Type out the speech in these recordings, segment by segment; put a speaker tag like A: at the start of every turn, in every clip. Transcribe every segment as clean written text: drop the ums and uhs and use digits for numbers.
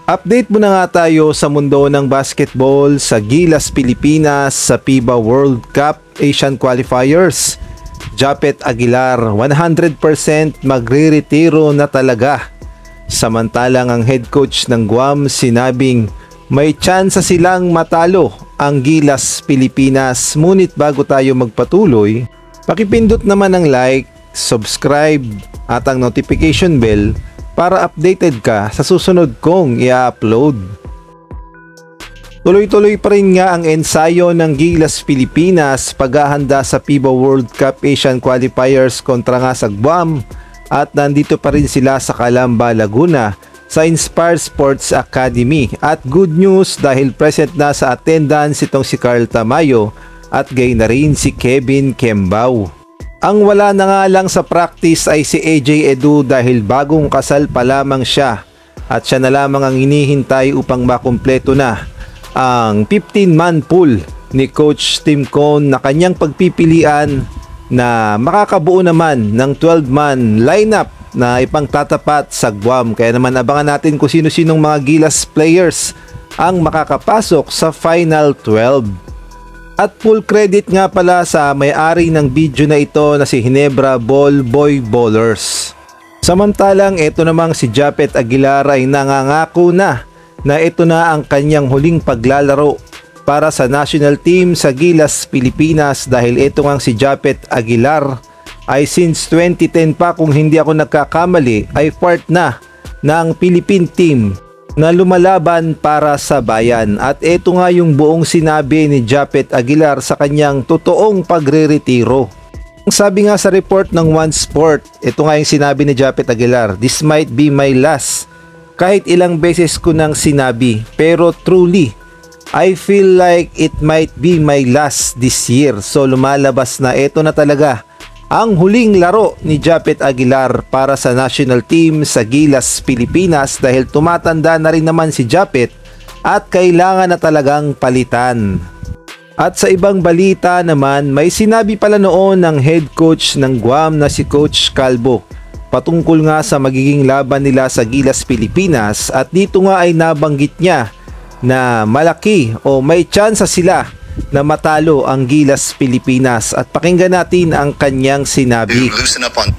A: Update muna nga tayo sa mundo ng basketball sa Gilas, Pilipinas sa FIBA World Cup Asian Qualifiers. Japet Aguilar 100% magre-retiro na talaga. Samantalang ang head coach ng Guam sinabing may tsansa silang matalo ang Gilas, Pilipinas. Ngunit bago tayo magpatuloy, pakipindot naman ang like, subscribe at ang notification bell para updated ka sa susunod kong i-upload. Tuloy-tuloy pa rin nga ang ensayo ng Gilas, Pilipinas paghahanda sa FIBA World Cup Asian Qualifiers kontra nga sa Guam at nandito pa rin sila sa Calamba, Laguna sa Inspire Sports Academy. At good news dahil present na sa attendance itong si Carl Tamayo at gayon na rin si Kevin Kembao. Ang wala na nga lang sa practice ay si AJ Edu dahil bagong kasal pa lamang siya at siya na lamang ang hinihintay upang makumpleto na ang 15-man pool ni Coach Tim Cone na kanyang pagpipilian na makakabuo naman ng 12-man lineup na ipangtatapat sa Guam. Kaya naman abangan natin kung sino-sinong mga Gilas players ang makakapasok sa Final 12. At full credit nga pala sa may-ari ng video na ito na si Ginebra Ball Boy Ballers. Samantalang ito namang si Japet Aguilar ay nangangako na ito na ang kanyang huling paglalaro para sa national team sa Gilas, Pilipinas dahil ito ngang si Japet Aguilar ay since 2010 pa kung hindi ako nagkakamali ay part na ng Philippine team na lumalaban para sa bayan. At ito nga yung buong sinabi ni Japet Aguilar sa kanyang totoong pagre-retiro. Sabi nga sa report ng One Sport, ito nga yung sinabi ni Japet Aguilar, "This might be my last. Kahit ilang beses ko nang sinabi, pero truly, I feel like it might be my last this year." So lumalabas na ito na talaga ang huling laro ni Japet Aguilar para sa national team sa Gilas, Pilipinas dahil tumatanda na rin naman si Japet at kailangan na talagang palitan. At sa ibang balita naman, may sinabi pala noon ng head coach ng Guam na si Coach Calvo patungkol nga sa magiging laban nila sa Gilas, Pilipinas at dito nga ay nabanggit niya na malaki o may tsansa sila na matalo ang Gilas, Pilipinas at pakinggan natin ang kanyang sinabi.
B: Loosen up on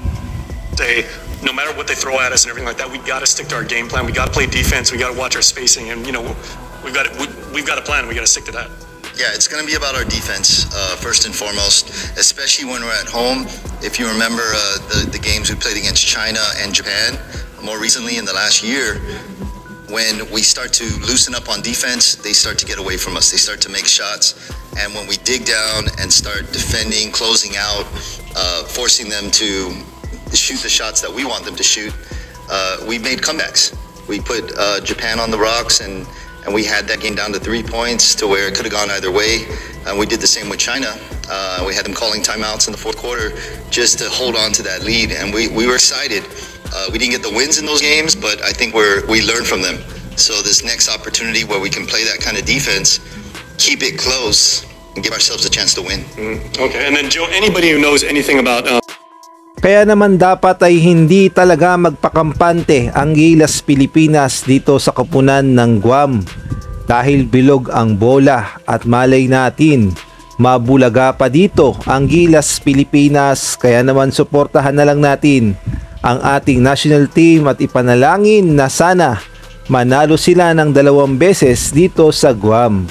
B: say no matter what they throw at us and everything like that, we got to stick to our game plan. We got to play defense. We got to watch our spacing, and you know we've got a plan. We got to stick to that.
C: Yeah, it's going to be about our defense first and foremost, especially when we're at home. If you remember the games we played against China and Japan, more recently in the last year, when we start to loosen up on defense, they start to get away from us. They start to make shots. And when we dig down and start defending, closing out, forcing them to shoot the shots that we want them to shoot, we made comebacks. We put Japan on the rocks and we had that game down to 3 points to where it could have gone either way. And we did the same with China. We had them calling timeouts in the fourth quarter just to hold on to that lead. And we were excited. We didn't get the wins in those games, but I think we learned from them. So this next opportunity where we can play that kind of defense, keep it close, and give ourselves a chance to win.
B: Okay, and then Joe, anybody who knows anything about
A: Kaya naman dapat ay hindi talaga magpakampante ang Gilas, Pilipinas dito sa koponan ng Guam dahil bilog ang bola at malay natin mabulaga pa dito ang Gilas, Pilipinas. Kaya naman suportahan na lang natin ang ating national team at ipanalangin na sana manalo sila ng 2 beses dito sa Guam.